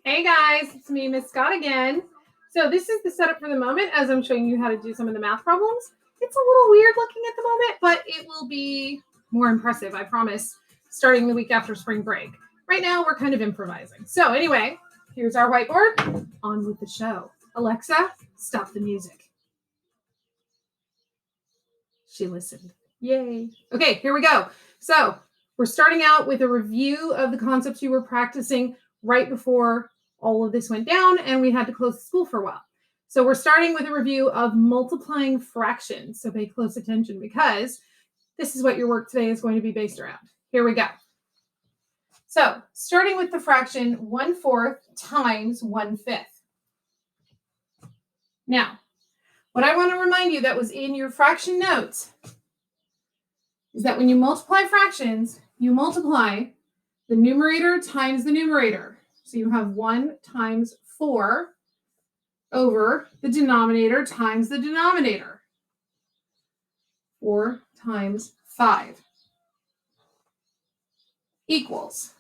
Hey guys, it's me, Miss Scott again. So this is the setup for the moment as I'm showing you how to do some of the math problems. It's a little weird looking at the moment, but it will be more impressive, I promise, starting the week after spring break. Right now, we're kind of improvising. So anyway, here's our whiteboard. On with the show. Alexa, stop the music. She listened. Yay. Okay, here we go. So we're starting out with a review of the concepts you were practicing right before all of this went down and we had to close the school for a while. So we're starting with a review of multiplying fractions. So pay close attention because this is what your work today is going to be based around. Here we go. So starting with the fraction 1/4 times 1/5. Now, what I want to remind you that was in your fraction notes is that when you multiply fractions, you multiply the numerator times the numerator. So you have 1 times 4 over the denominator times the denominator. 4 times 5 equals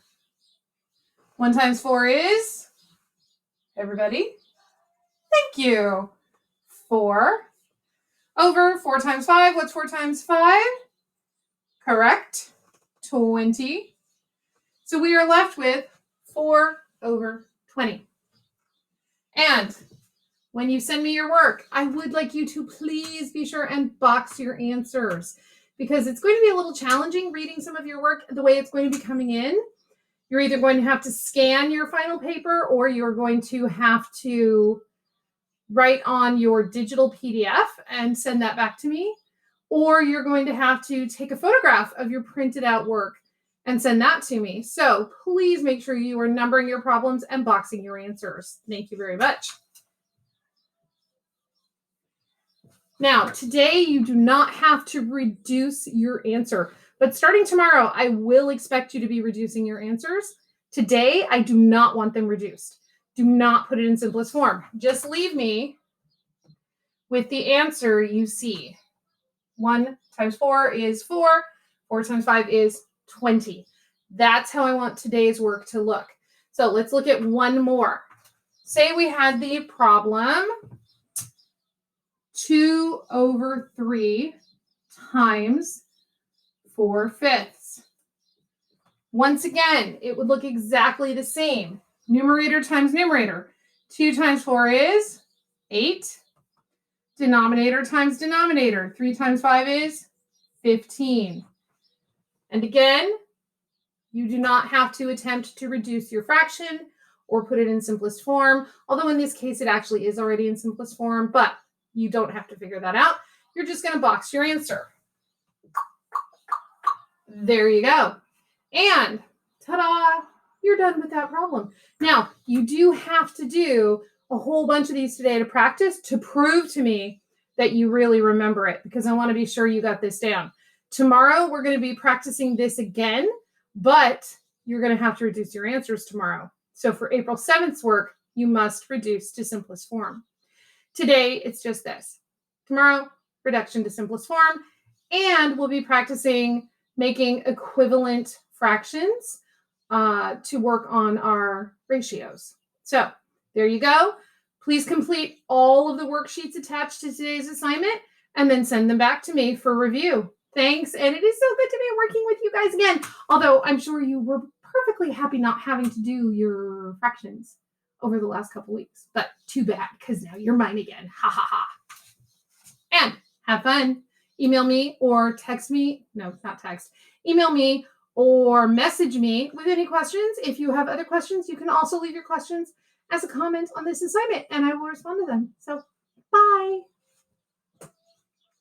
1 times 4 is, everybody, thank you, 4 over 4 times 5. What's 4 times 5? Correct, 20. So we are left with 4 over 20. And when you send me your work, I would like you to please be sure and box your answers because it's going to be a little challenging reading some of your work the way it's going to be coming in. You're either going to have to scan your final paper or you're going to have to write on your digital PDF and send that back to me, or you're going to have to take a photograph of your printed out work and send that to me. So please make sure you are numbering your problems and boxing your answers. Thank you very much. Now, today you do not have to reduce your answer, but starting tomorrow, I will expect you to be reducing your answers. Today, I do not want them reduced. Do not put it in simplest form. Just leave me with the answer you see. 1 times 4 is 4. 4 times 5 is 20. That's how I want today's work to look. So let's look at one more. Say we had the problem 2 over 3 times 4/5. Once again, it would look exactly the same. Numerator times numerator. 2 times 4 is 8. Denominator times denominator. 3 times 5 is 15. And again, you do not have to attempt to reduce your fraction or put it in simplest form, although in this case it actually is already in simplest form, but you don't have to figure that out. You're just going to box your answer. There you go. And ta-da, you're done with that problem. Now, you do have to do a whole bunch of these today to practice to prove to me that you really remember it, because I want to be sure you got this down. Tomorrow, we're going to be practicing this again, but you're going to have to reduce your answers tomorrow. So for April 7th's work, you must reduce to simplest form. Today, it's just this. Tomorrow, reduction to simplest form, and we'll be practicing making equivalent fractions to work on our ratios. So there you go. Please complete all of the worksheets attached to today's assignment and then send them back to me for review. Thanks, and it is so good to be working with you guys again, although I'm sure you were perfectly happy not having to do your fractions over the last couple weeks, but too bad, because now you're mine again. Ha ha ha. And have fun. Email me or text me. No, not text. Email me or message me with any questions. If you have other questions, you can also leave your questions as a comment on this assignment and I will respond to them. So, bye.